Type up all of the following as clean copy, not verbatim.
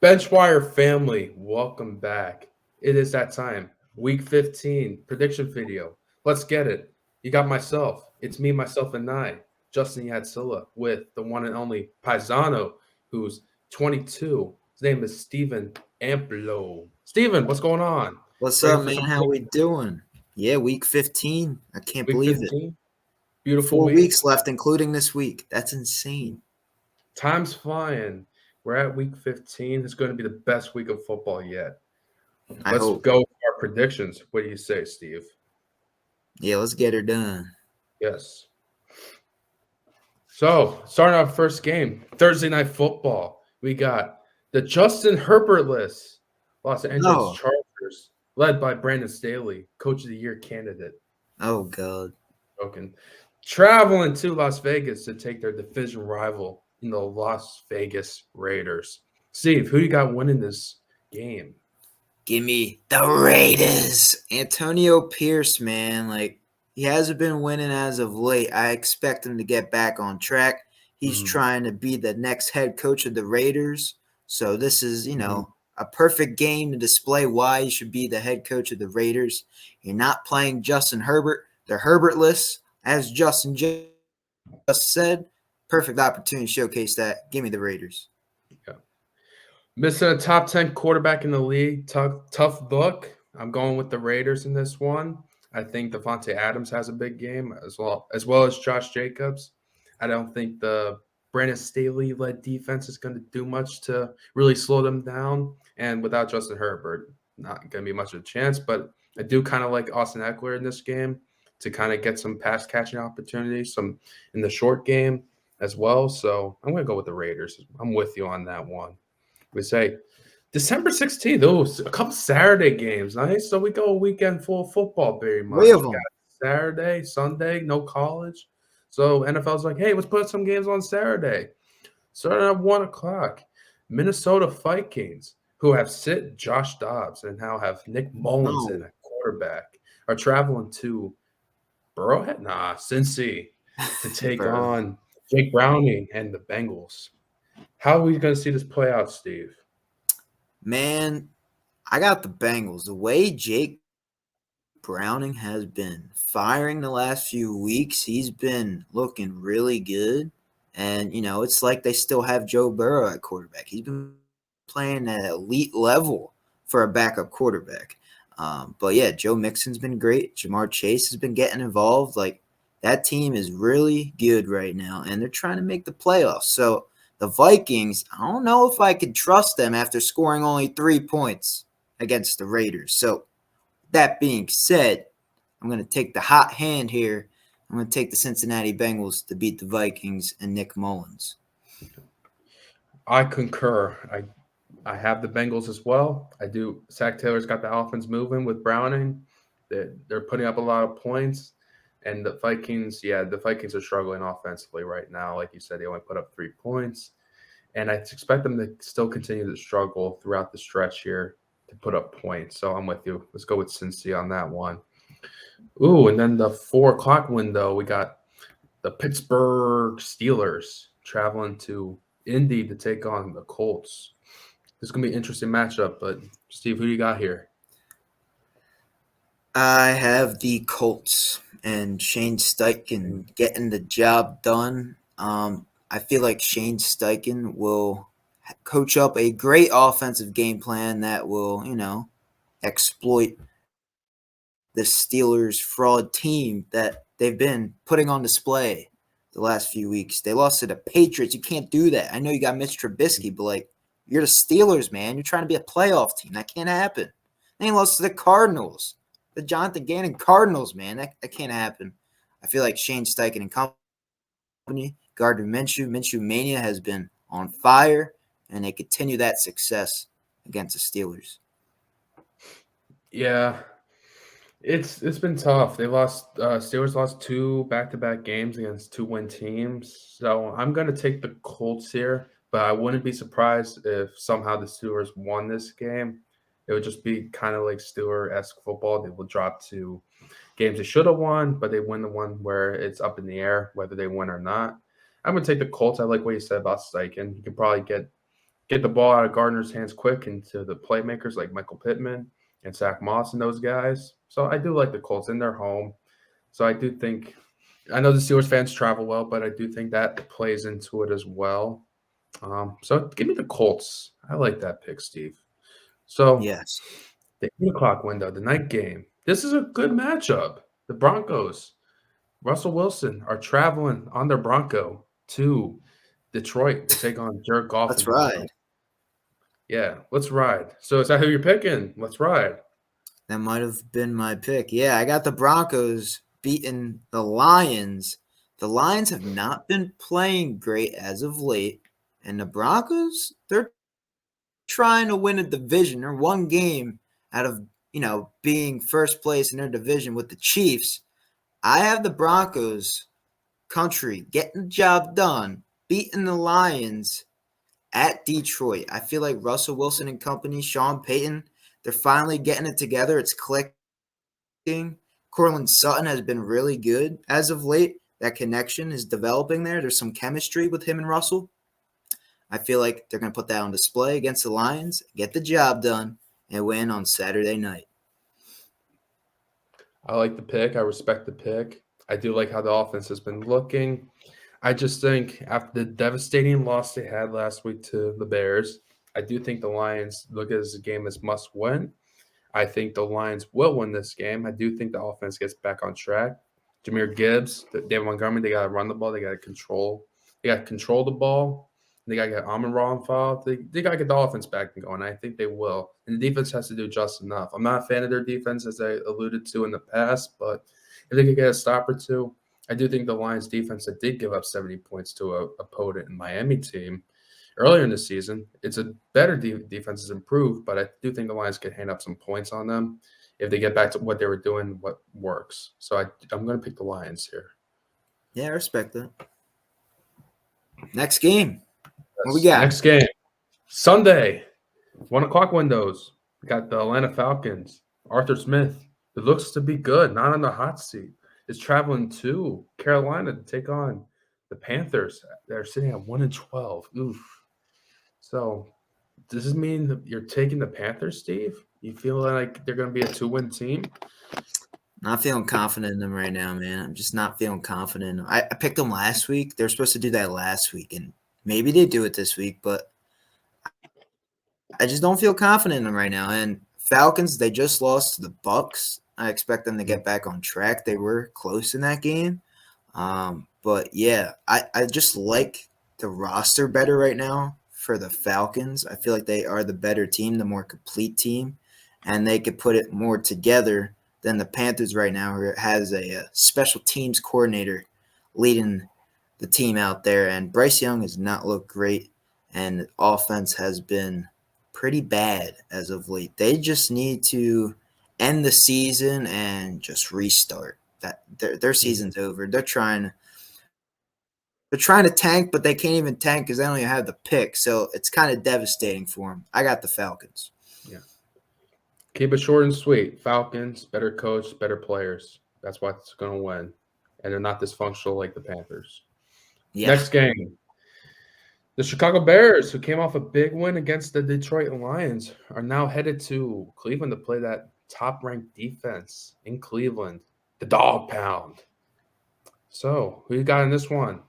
Benchwire family, welcome back. It is that time. Week 15, prediction video. Let's get it. You got myself. It's me, myself, and I, Justin Yatsilla, with the one and only Paisano, who's 22. His name is Steven Amplo. Steven, what's going on? What's Ready up, for man? some How we doing? Yeah, week 15. I can't week believe it. 15? Beautiful 4 weeks week. left, including this week. That's insane. Time's flying. We're at week 15. It's going to be the best week of football yet. I Let's hope. go with our predictions. What do you say, Steve? Yeah, let's get her done. Yes. So, starting our first game, Thursday Night Football. We got the Justin Herbertless Los Angeles No. Chargers, led by Brandon Staley, Coach of the Year candidate. Oh, God. Okay. Traveling to Las Vegas to take their division rival in the Las Vegas Raiders. Steve, who you got winning this game? Give me the Raiders. Antonio Pierce, man. He hasn't been winning as of late. I expect him to get back on track. He's trying to be the next head coach of the Raiders. So this is, a perfect game to display why you should be the head coach of the Raiders. You're not playing Justin Herbert. They're Herbertless, as Justin just said. Perfect opportunity to showcase that. Give me the Raiders. Yeah. Missing a top 10 quarterback in the league. Tough look. I'm going with the Raiders in this one. I think Devontae Adams has a big game as well as Josh Jacobs. I don't think the Brandon Staley-led defense is going to do much to really slow them down. And without Justin Herbert, not going to be much of a chance. But I do kind of like Austin Eckler in this game to kind of get some pass catching opportunities, some in the short game as well. So I'm going to go with the Raiders. I'm with you on that one. We say December 16th. Oh, a couple Saturday games. Nice. So we go a weekend full of football very 3 much. of We them. got Saturday, Sunday, no college. So NFL's like, hey, let's put some games on Saturday. Starting at 1 o'clock. Minnesota Vikings, who have sit Josh Dobbs and now have Nick Mullins in No. at quarterback, are traveling to Burrowhead? Nah, Cincy to take Bro. on Jake Browning and the Bengals. How are we going to see this play out, Steve? Man, I got the Bengals. The way Jake Browning has been firing the last few weeks, he's been looking really good. And, it's like they still have Joe Burrow at quarterback. He's been playing at elite level for a backup quarterback. But yeah, Joe Mixon's been great. Jamar Chase has been getting involved. That team is really good right now, and they're trying to make the playoffs. So the Vikings, I don't know if I could trust them after scoring only 3 points against the Raiders. So that being said, I'm going to take the hot hand here. I'm going to take the Cincinnati Bengals to beat the Vikings and Nick Mullins. I concur. I have the Bengals as well. I do. Zach Taylor's got the offense moving with Browning. They're putting up a lot of points. And the Vikings, the Vikings are struggling offensively right now. Like you said, they only put up 3 points. And I expect them to still continue to struggle throughout the stretch here to put up points. So I'm with you. Let's go with Cincy on that one. Ooh, and then the 4 o'clock window, we got the Pittsburgh Steelers traveling to Indy to take on the Colts. This is going to be an interesting matchup, but Steve, who do you got here? I have the Colts and Shane Steichen getting the job done. I feel like Shane Steichen will coach up a great offensive game plan that will, exploit the Steelers' fraud team that they've been putting on display the last few weeks. They lost to the Patriots. You can't do that. I know you got Mitch Trubisky, but you're the Steelers, man. You're trying to be a playoff team. That can't happen. They lost to the Cardinals. The Jonathan Gannon Cardinals, man. That can't happen. I feel like Shane Steichen and company, Gardner Minshew Mania has been on fire, and they continue that success against the Steelers. Yeah, it's been tough. Steelers lost 2 back-to-back games against 2-win teams. So I'm going to take the Colts here, but I wouldn't be surprised if somehow the Steelers won this game. It would just be kind of like Steeler-esque football. They will drop to games they should have won, but they win the one where it's up in the air whether they win or not. I'm gonna take the Colts. I like what you said about Steichen. He could probably get get the ball out of Gardner's hands quick into the playmakers like Michael Pittman and Zach Moss and those guys. So I do like the Colts in their home. So I do think I know the Steelers fans travel well, but I do think that plays into it as well. So give me the Colts. I like that pick, Steve. So Yes. the 8 o'clock window, the night game. This is a good matchup. The Broncos, Russell Wilson, are traveling on their Bronco to Detroit to take on Jared Goff Let's and the ride. Lions. Yeah, let's ride. So is that who you're picking? Let's ride. That might have been my pick. Yeah, I got the Broncos beating the Lions. The Lions have not been playing great as of late, and the Broncos, they're trying to win a division. They're one game out of, being first place in their division with the Chiefs. I have the Broncos country getting the job done, beating the Lions at Detroit. I feel like Russell Wilson and company, Sean Payton, they're finally getting it together. It's clicking. Cortland Sutton has been really good as of late. That connection is developing there. There's some chemistry with him and Russell. I feel like they're going to put that on display against the Lions, get the job done, and win on Saturday night. I like the pick. I respect the pick. I do like how the offense has been looking. I just think after the devastating loss they had last week to the Bears, I do think the Lions look at this game as must win. I think the Lions will win this game. I do think the offense gets back on track. Jameer Gibbs, David Montgomery, they got to run the ball. They got to control. They got to control the ball. They got to get Amon-Ra involved. They got to get the offense back and going. I think they will. And the defense has to do just enough. I'm not a fan of their defense, as I alluded to in the past, but if they could get a stop or two, I do think the Lions defense that did give up 70 points to a opponent in Miami team earlier in the season, it's a better defense has improved, but I do think the Lions could hand up some points on them if they get back to what they were doing, what works. So I'm going to pick the Lions here. Yeah, I respect that. Next game. What we got? Next game, Sunday, 1 o'clock windows. We got the Atlanta Falcons. Arthur Smith, it looks to be good, not on the hot seat, is traveling to Carolina to take on the Panthers. They're sitting at 1-12. Oof. So does this mean that you're taking the Panthers, Steve? You feel like they're going to be a 2-win team? Not feeling confident in them right now, man. I'm just not feeling confident. I picked them last week. They're supposed to do that last week, and maybe they do it this week, but I just don't feel confident in them right now. And Falcons, they just lost to the Bucs. I expect them to get back on track. They were close in that game. But yeah, I just like the roster better right now for the Falcons. I feel like they are the better team, the more complete team, and they could put it more together than the Panthers right now, who has a special teams coordinator leading the team out there. And Bryce Young has not looked great, and offense has been pretty bad as of late. They just need to end the season and just restart. That their season's over. They're trying to tank, but they can't even tank because they don't even have the pick. So it's kind of devastating for them. I got the Falcons. Yeah. Keep it short and sweet. Falcons, better coach, better players. That's what's going to win. And they're not dysfunctional like the Panthers. Yeah. Next game. The Chicago Bears, who came off a big win against the Detroit Lions, are now headed to Cleveland to play that top-ranked defense in Cleveland, the Dog Pound. So, who you got in this one?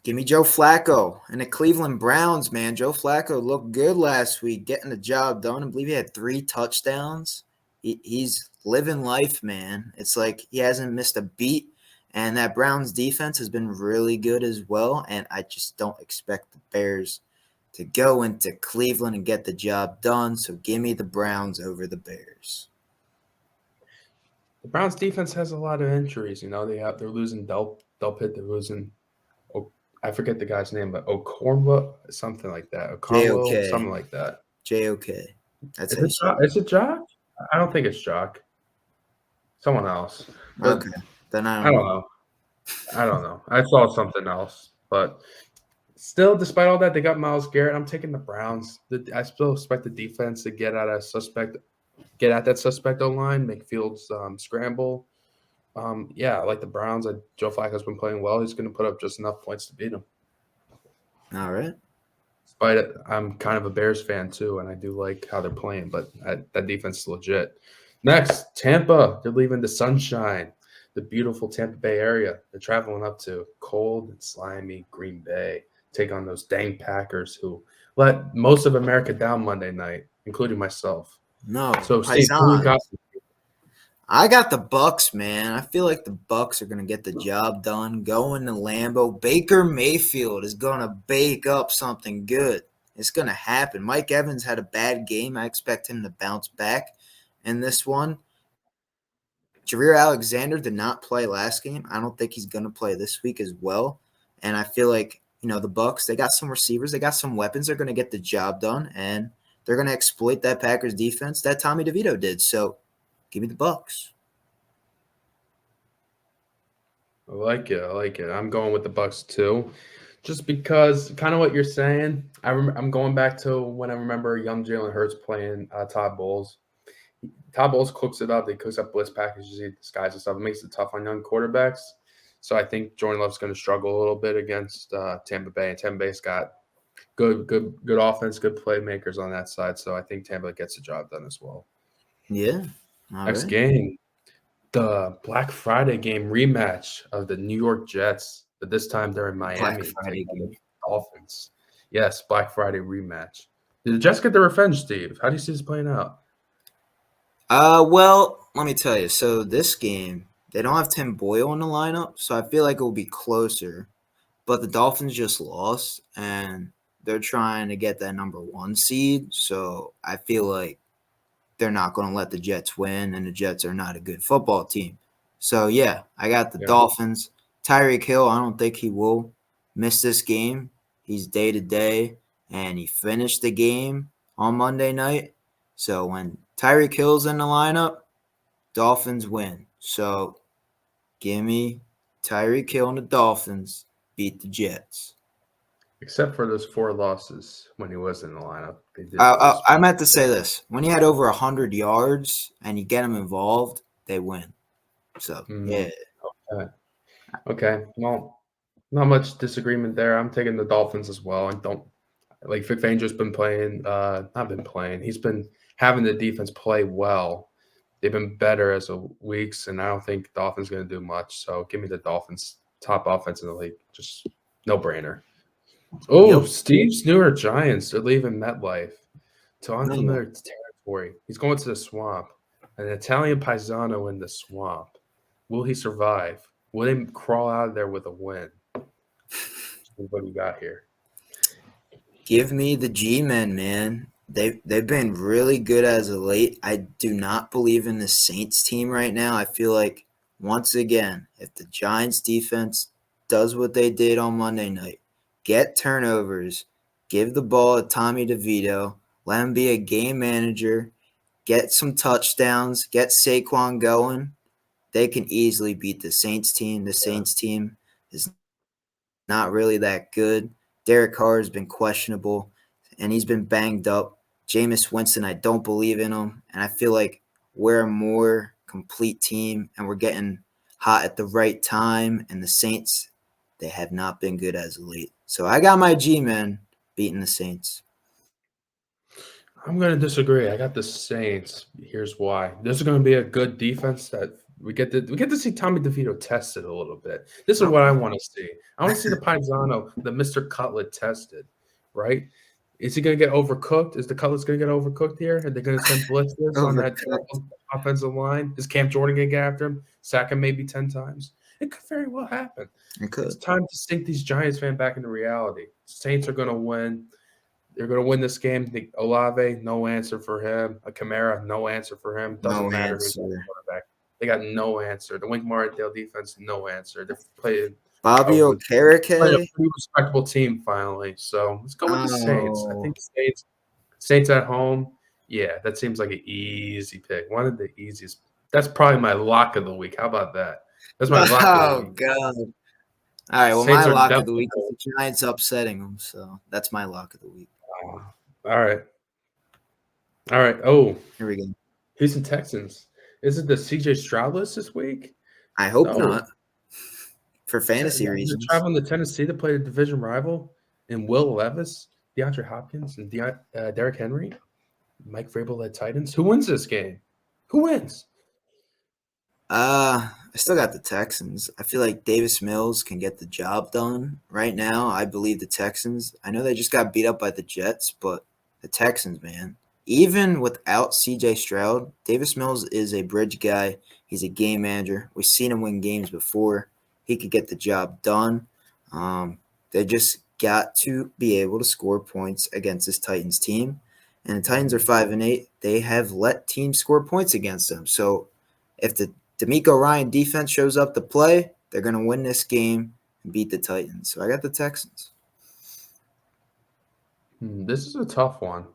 Give me Joe Flacco and the Cleveland Browns, man. Joe Flacco looked good last week, getting the job done. I believe he had 3 touchdowns. He's living life, man. It's like he hasn't missed a beat. And that Browns defense has been really good as well. And I just don't expect the Bears to go into Cleveland and get the job done. So give me the Browns over the Bears. The Browns defense has a lot of injuries. They're losing Delpit. They're losing I forget the guy's name, but Okorwa, something like that. Okonwo, something like that. J-O-K. That's Is it Jock? I don't think it's Jock. Someone else. But okay. Then I don't know. I don't know. I saw something else. But still, despite all that, they got Myles Garrett. I'm taking the Browns. I still expect the defense to get at that suspect O-line, make Fields scramble. Yeah, I like the Browns. Joe Flacco's been playing well. He's going to put up just enough points to beat them. All right. Despite I'm kind of a Bears fan too, and I do like how they're playing, but that defense is legit. Next, Tampa. They're leaving the sunshine, the beautiful Tampa Bay area. They're traveling up to cold and slimy Green Bay, take on those dang Packers who let most of America down Monday night, including myself. No, So, Steve, who you Paisan. got? I got the Bucks, man. I feel like the Bucks are gonna get the job done. Going to Lambeau. Baker Mayfield is gonna bake up something good. It's gonna happen. Mike Evans had a bad game. I expect him to bounce back in this one. Jareer Alexander did not play last game. I don't think he's gonna play this week as well. And I feel like, the Bucks, they got some receivers, they got some weapons. They're gonna get the job done, and they're gonna exploit that Packers defense that Tommy DeVito did. So give me the Bucks. I like it. I like it. I'm going with the Bucks too, just because kind of what you're saying. I'm going back to when I remember young Jalen Hurts playing Todd Bowles. Todd Bowles cooks it up. He cooks up blitz packages, he disguises stuff. It makes it tough on young quarterbacks. So I think Jordan Love's going to struggle a little bit against Tampa Bay. And Tampa Bay's got good offense, good playmakers on that side. So I think Tampa gets the job done as well. Yeah. All Next right. game, the Black Friday game rematch of the New York Jets, but this time they're in Miami. Black Friday taking on game. the Dolphins. Yes, Black Friday rematch. Did the Jets get the revenge, Steve? How do you see this playing out? Well, let me tell you. So this game, they don't have Tim Boyle in the lineup, so I feel like it will be closer. But the Dolphins just lost, and they're trying to get that number 1 seed. So I feel like they're not going to let the Jets win, and the Jets are not a good football team. So yeah, I got the Yeah. Dolphins. Tyreek Hill, I don't think he will miss this game. He's day to day, and he finished the game on Monday night. So when Tyreek Hill's in the lineup, Dolphins win. So give me Tyreek Hill and the Dolphins beat the Jets. Except for those 4 losses when he was in the lineup. They did lose. I meant to say this. When he had over 100 yards and you get him involved, they win. So, yeah. Okay. Well, not much disagreement there. I'm taking the Dolphins as well. I don't like Vic Fangio's been playing, not been playing. He's been having the defense play well. They've been better as of weeks, and I don't think the Dolphins going to do much. So give me the Dolphins, top offense in the league. Just no brainer. Oh, Yep. Steve's New York Giants. They're leaving MetLife to No. unfamiliar territory. He's going to the swamp. An Italian paisano in the swamp. Will he survive? Will they crawl out of there with a win? What do you got here? Give me the G-men, man. They've been really good as of late. I do not believe in the Saints team right now. I feel like, once again, if the Giants defense does what they did on Monday night, get turnovers, give the ball to Tommy DeVito, let him be a game manager, get some touchdowns, get Saquon going, they can easily beat the Saints team. The Saints team is not really that good. Derek Carr has been questionable, and he's been banged up. Jameis Winston, I don't believe in him, and I feel like we're a more complete team, and we're getting hot at the right time, and the Saints, they have not been good as of late. So I got my G-men beating the Saints. I'm going to disagree. I got the Saints. Here's why. This is going to be a good defense that we get to see Tommy DeVito tested a little bit. This is what I want to see. I want to see the Paisano, the Mr. Cutlet tested, right? Is he going to get overcooked? Is the Cutlets going to get overcooked here? Are they going to send blitzes on that terrible offensive line? Is Cam Jordan going to get after him, sack him maybe 10 times? It could very well happen. It's time to sink these Giants fans back into reality. Saints are going to win. They're going to win this game. Olave, no answer for him. A Kamara, no answer for him. Doesn't matter who's the quarterback. They got no answer. The Wink Martindale defense, no answer. They're playing Bobby Okereke. a pretty respectable team finally. So let's go with the Saints. I think Saints at home. Yeah, that seems like an easy pick. One of the easiest. That's probably my lock of the week. How about that? That's my lock of the week. God. All right, well, Saints my are lock of the definitely week is the Giants upsetting them, so that's my lock of the week. All right. Oh, here we go. Houston Texans. Is it the CJ Stroud list this week? I hope not. For fantasy reasons. They're traveling to Tennessee to play a division rival in Will Levis. DeAndre Hopkins and Derrick Henry, Mike Vrabel led Titans. Who wins this game? Who wins? I still got the Texans. I feel like Davis Mills can get the job done. Right now, I believe the Texans. I know they just got beat up by the Jets, but the Texans, man. Even without CJ Stroud, Davis Mills is a bridge guy. He's a game manager. We've seen him win games before. He could get the job done. They just got to be able to score points against this Titans team. And the Titans are 5-8. They have let teams score points against them. So if the D'Amico Ryan defense shows up to play, they're going to win this game and beat the Titans. So I got the Texans. This is a tough one.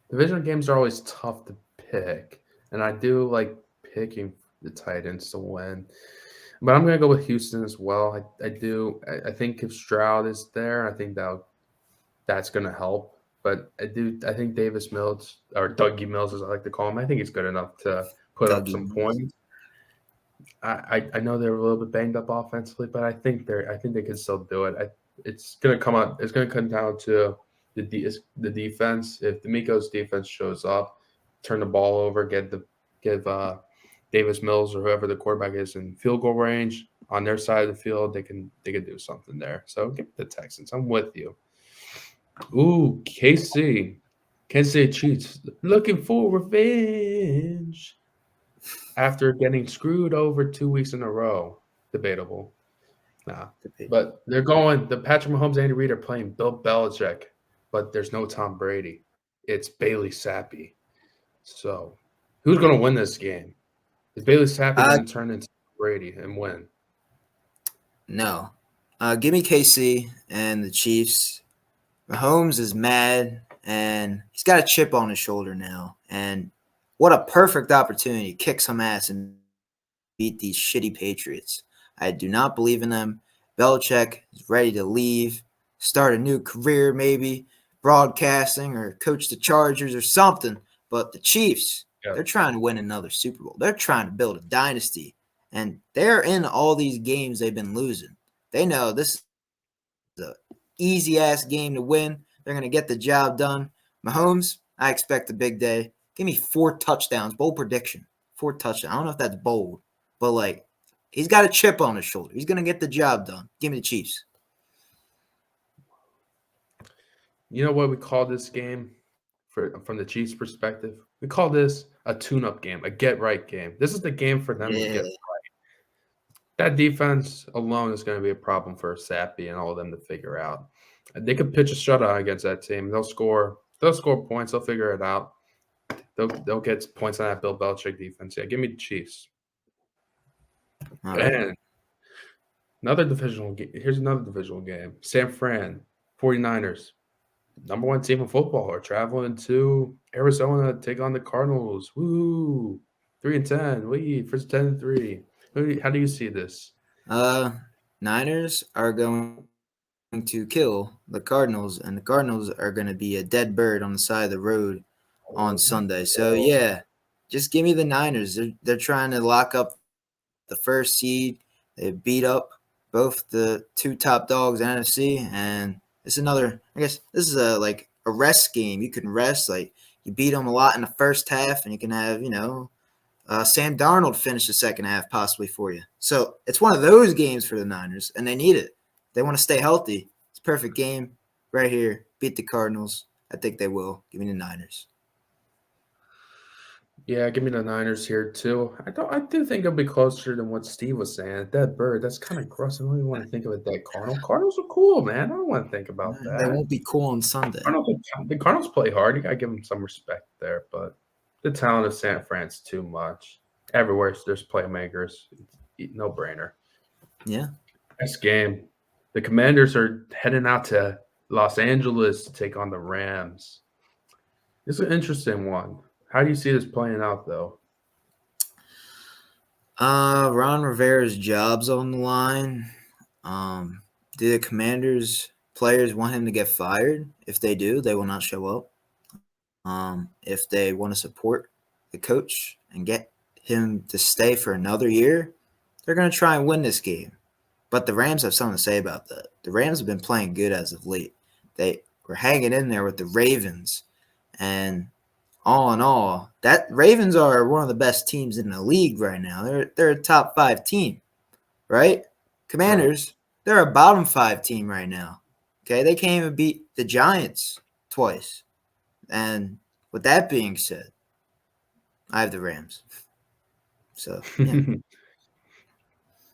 Division games are always tough to pick, and I do like picking the Titans to win. But I'm going to go with Houston as well. I do. I think if Stroud is there, I think that's going to help. But I think Davis Mills, or Dougie Mills as I like to call him, I think he's good enough to put up some points. I know they're a little bit banged up offensively, but I think they can still do it. It's going to come down to the defense. If D'Amico's defense shows up, turn the ball over, give Davis Mills or whoever the quarterback is in field goal range on their side of the field, they can do something there. So give the Texans. I'm with you. Ooh, KC. Kansas City Chiefs looking for revenge after getting screwed over 2 weeks in a row. Debatable. Nah. But they're going, the Patrick Mahomes, Andy Reid are playing Bill Belichick, but there's no Tom Brady. It's Bailey Zappi. So who's going to win this game? Is Bailey Zappi going to turn into Brady and win? No. Give me KC and the Chiefs. Mahomes is mad, and he's got a chip on his shoulder now. And what a perfect opportunity to kick some ass and beat these shitty Patriots. I do not believe in them. Belichick is ready to leave, start a new career maybe, broadcasting or coach the Chargers or something. But the Chiefs, they're trying to win another Super Bowl. They're trying to build a dynasty. And they're in all these games they've been losing. They know this is an easy-ass game to win. They're going to get the job done. Mahomes, I expect a big day. Give me 4 touchdowns. Bold prediction. 4 touchdowns. I don't know if that's bold, but, like, he's got a chip on his shoulder. He's going to get the job done. Give me the Chiefs. You know what we call this game from the Chiefs' perspective? We call this a tune-up game, a get-right game. This is the game for them to get right. That defense alone is going to be a problem for Sappy and all of them to figure out. They could pitch a shutout against that team. They'll score points. They'll figure it out. They'll get points on that Bill Belichick defense. Yeah, give me the Chiefs. All right. And here's another divisional game. San Fran, 49ers, number 1 team in football, are traveling to Arizona to take on the Cardinals. Woo! 3-10. Wait, first 10-3. How do you see this? Niners are going to kill the Cardinals, and the Cardinals are going to be a dead bird on the side of the road on Sunday. So, yeah, just give me the Niners. They're trying to lock up the first seed. They beat up both the 2 top dogs in NFC, and it's another – I guess this is a rest game. You can rest. Like, you beat them a lot in the first half, and you can have, Sam Darnold finish the second half possibly for you. So it's one of those games for the Niners, and they need it. They want to stay healthy. It's a perfect game right here. Beat the Cardinals. I think they will. Give me the Niners. Yeah, give me the Niners here too. I do think it'll be closer than what Steve was saying. That bird, that's kind of gross. I don't even want to think of it that Cardinal. Cardinals are cool, man. I don't want to think about that. They won't be cool on Sunday. The Cardinals play hard. You gotta give them some respect there, but the talent of San Fran's too much. Everywhere there's playmakers. No brainer. Yeah. Next game. The Commanders are heading out to Los Angeles to take on the Rams. This is an interesting one. How do you see this playing out, though? Ron Rivera's job's on the line. Do the Commanders players want him to get fired? If they do, they will not show up. If they want to support the coach and get him to stay for another year, they're going to try and win this game. But the Rams have something to say about that. The Rams have been playing good as of late. They we're hanging in there with the Ravens. And all in all, that Ravens are one of the best teams in the league right now. They're a top 5 team, right? Right. Commanders, they're a bottom 5 team right now. Okay, they can't even beat the Giants twice. And with that being said, I have the Rams. So yeah,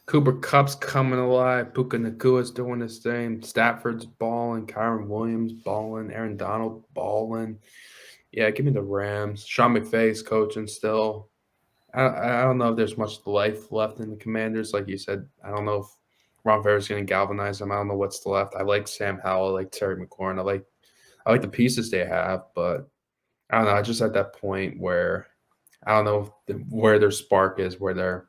Cooper Cup's coming alive. Puka Nakua's doing his thing. Stafford's balling. Kyron Williams balling. Aaron Donald balling. Yeah, give me the Rams. Sean McVay's coaching still. I don't know if there's much life left in the Commanders. Like you said, I don't know if Ron Rivera's going to galvanize them. I don't know what's left. I like Sam Howell. I like Terry McLaurin. I like the pieces they have, but I don't know. I just at that point where I don't know where their spark is, where their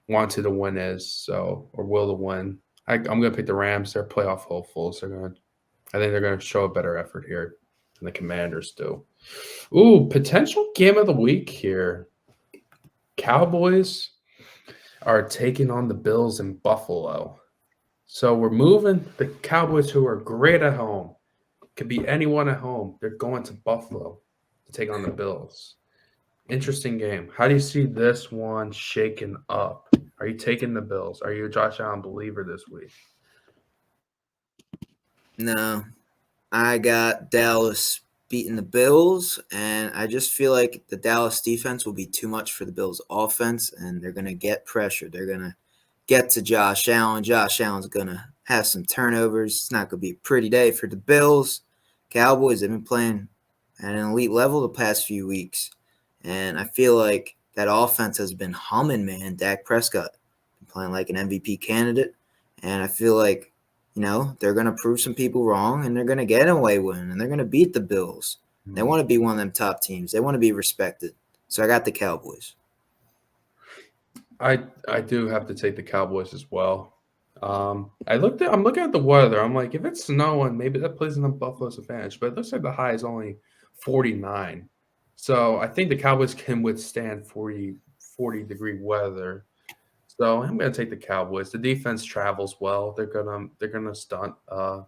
want to the win is, so or will to win. I'm going to pick the Rams. They're playoff hopefuls. I think they're going to show a better effort here than the Commanders do. Ooh, potential game of the week here. Cowboys are taking on the Bills in Buffalo. So we're moving the Cowboys, who are great at home. Could be anyone at home. They're going to Buffalo to take on the Bills. Interesting game. How do you see this one shaken up? Are you taking the Bills? Are you a Josh Allen believer this week? no, I got Dallas beating the Bills, and I just feel like the Dallas defense will be too much for the Bills offense, and they're going to get pressure. They're going to get to Josh Allen. Josh Allen's going to have some turnovers. It's not going to be a pretty day for the Bills. Cowboys have been playing at an elite level the past few weeks, and I feel like that offense has been humming, man. Dak Prescott been playing like an MVP candidate, and I feel like they're going to prove some people wrong, and they're going to get an away win, and they're going to beat the Bills. They want to be one of them top teams. They want to be respected. So I got the Cowboys. I do have to take the Cowboys as well. I'm looking at the weather. I'm like, if it's snowing, maybe that plays in the Buffalo's advantage. But it looks like the high is only 49. So I think the Cowboys can withstand 40-degree weather. So I'm gonna take the Cowboys. The defense travels well. They're gonna stunt. I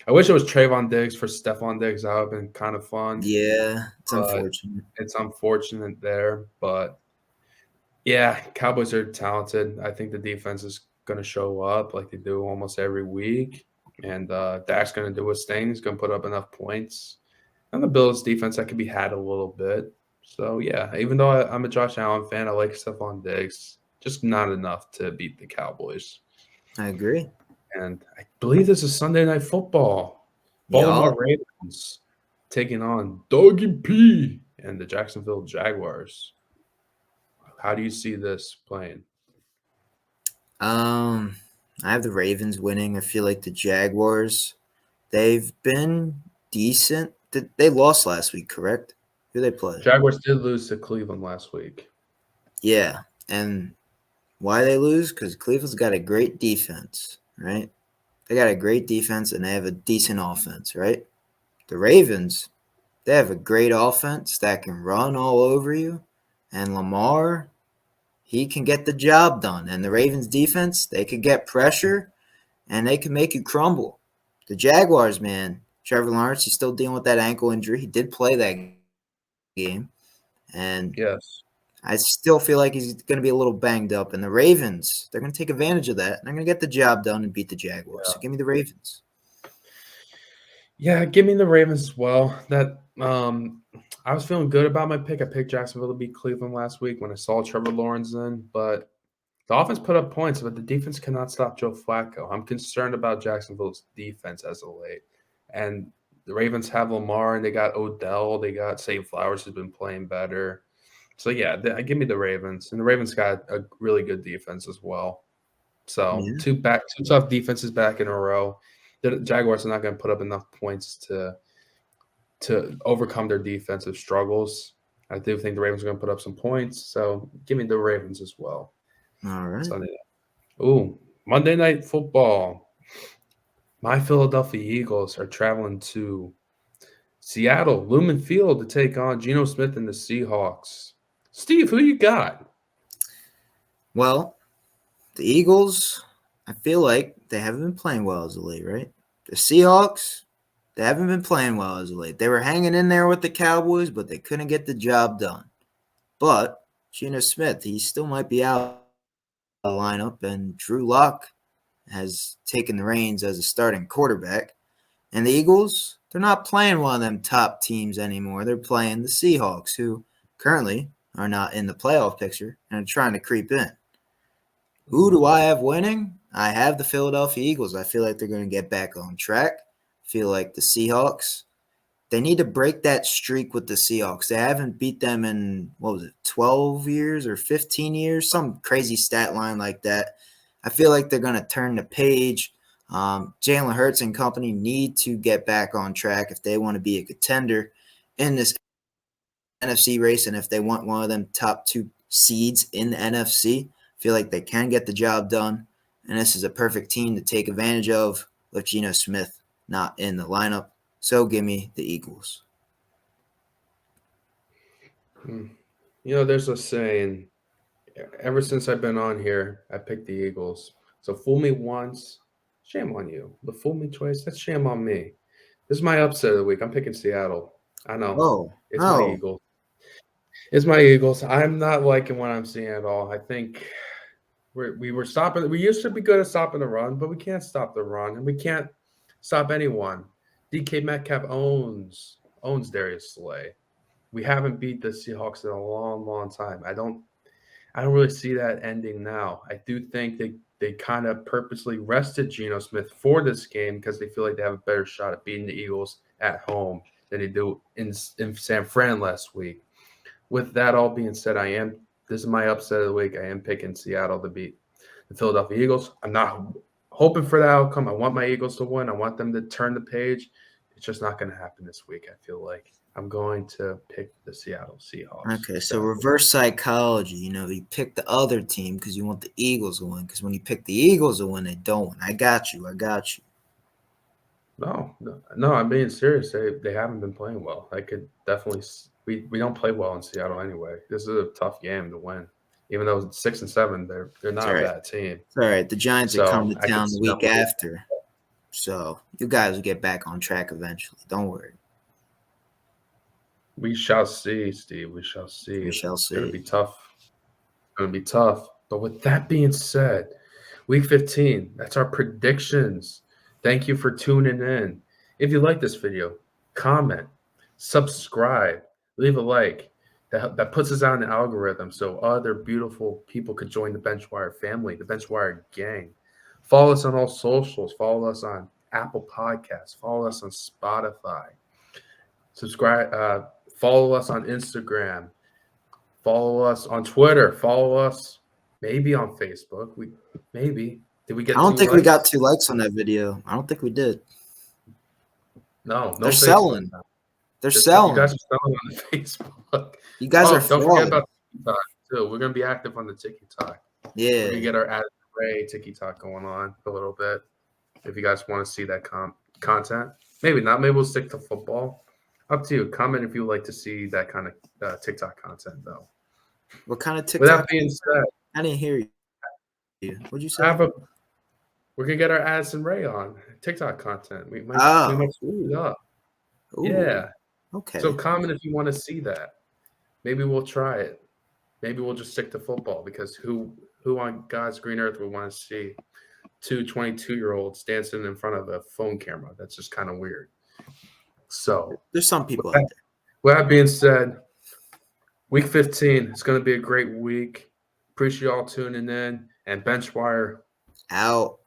wish it was Trayvon Diggs for Stephon Diggs. That would have been kind of fun. Yeah, it's But unfortunate. it's unfortunate there. But yeah, Cowboys are talented. I think the defense is going to show up like they do almost every week. And Dak's going to do his thing. He's going to put up enough points. And the Bills' defense, that could be had a little bit. So, yeah, even though I'm a Josh Allen fan, I like Stephon Diggs. Just not enough to beat the Cowboys. I agree. And I believe this is Sunday Night Football. Y'all, Baltimore Ravens taking on Doggy P and the Jacksonville Jaguars. How do you see this playing? I have the Ravens winning. I feel like the Jaguars, they've been decent. They lost last week, correct? Who they play? Jaguars did lose to Cleveland last week. Yeah, and why they lose? Because Cleveland's got a great defense, right? They got a great defense and they have a decent offense, right? The Ravens, they have a great offense that can run all over you, and Lamar, he can get the job done. And the Ravens defense, they could get pressure and they can make you crumble. The Jaguars, man, Trevor Lawrence is still dealing with that ankle injury. He did play that game, and Yes. I still feel like he's going to be a little banged up. And the Ravens, they're going to take advantage of that. And they're going to get the job done and beat the Jaguars. Yeah. So give me the Ravens. Yeah, give me the Ravens as well. I was feeling good about my pick. I picked Jacksonville to beat Cleveland last week when I saw Trevor Lawrence in, but the offense put up points, but the defense cannot stop Joe Flacco. I'm concerned about Jacksonville's defense as of late. And the Ravens have Lamar and they got Odell. They got St. Flowers who's been playing better. So yeah, give me the Ravens. And the Ravens got a really good defense as well. So Yeah. two tough defenses back in a row. The Jaguars are not going to put up enough points to overcome their defensive struggles. I do think the Ravens are going to put up some points. So give me the Ravens as well. All right. Sunday night. Ooh, Monday Night Football. My Philadelphia Eagles are traveling to Seattle, Lumen Field to take on Geno Smith and the Seahawks. Steve, who you got? Well, the Eagles, I feel like they haven't been playing well as of late, right? The Seahawks, They haven't been playing well as of late. They were hanging in there with the Cowboys, but they couldn't get the job done. But Geno Smith, he still might be out of the lineup, and Drew Lock has taken the reins as a starting quarterback. And the Eagles, they're not playing one of them top teams anymore. They're playing the Seahawks, who currently are not in the playoff picture and are trying to creep in. Who do I have winning? I have the Philadelphia Eagles. I feel like they're going to get back on track. I feel like the Seahawks, they need to break that streak with the Seahawks. They haven't beat them in, 12 years or 15 years? Some crazy stat line like that. I feel like they're going to turn the page. Jalen Hurts and company need to get back on track if they want to be a contender in this NFC race, and if they want one of them top 2 seeds in the NFC, I feel like they can get the job done, and this is a perfect team to take advantage of with Geno Smith not in the lineup. So give me the Eagles. There's a saying, ever since I've been on here, I picked the Eagles. So fool me once, shame on you. But fool me twice, that's shame on me. This is my upset of the week. I'm picking Seattle. I know. It's my Eagles. It's my Eagles. I'm not liking what I'm seeing at all. I think we were stopping. We used to be good at stopping the run, but we can't stop the run, and we can't stop anyone. DK Metcalf owns Darius Slay. We haven't beat the Seahawks in a long, long time. I don't really see that ending now. I do think they kind of purposely rested Geno Smith for this game because they feel like they have a better shot at beating the Eagles at home than they do in San Fran last week. With that all being said, this is my upset of the week. I am picking Seattle to beat the Philadelphia Eagles. I'm not hoping for that outcome. I want my Eagles to win. I want them to turn the page. It's just not going to happen this week, I feel like. I'm going to pick the Seattle Seahawks. Okay, so reverse psychology. You pick the other team because you want the Eagles to win. Because when you pick the Eagles to win, they don't win. I got you. No, I'm being serious. They haven't been playing well. I could definitely – we don't play well in Seattle anyway. This is a tough game to win. Even though it's 6-7, they're not a bad team. It's all right. The Giants are coming to town the week after. So you guys will get back on track eventually. Don't worry. We shall see, Steve. We shall see. It's going to be tough. It's going to be tough. But with that being said, Week 15, that's our predictions. Thank you for tuning in. If you like this video, comment, subscribe, leave a like. That puts us on the algorithm so other beautiful people could join the Benchwire family, the Benchwire gang. Follow us on all socials. Follow us on Apple Podcasts. Follow us on Spotify. Subscribe. Follow us on Instagram. Follow us on Twitter. Follow us maybe on Facebook. Did we get? I don't think we got 2 likes on that video. I don't think we did. No, they're selling. They're selling. You guys are selling on the Facebook. You guys are. Don't forget about TikTok too. We're gonna be active on the TikTok. Yeah, we're gonna get our Addison Rae TikTok going on a little bit. If you guys want to see that content, maybe not. Maybe we'll stick to football. Up to you. Comment if you would like to see that kind of TikTok content, though. What kind of TikTok? With that being said, I didn't hear you. What'd you say? We're gonna get our Addison Rae on TikTok content. We might screw it up. Ooh. Yeah. Okay. So comment if you want to see that. Maybe we'll try it. Maybe we'll just stick to football because who on God's green earth would want to see 2 22-year-olds dancing in front of a phone camera? That's just kind of weird. So there's some people out there. With that being said, Week 15 is going to be a great week. Appreciate y'all tuning in. And Benchwire out.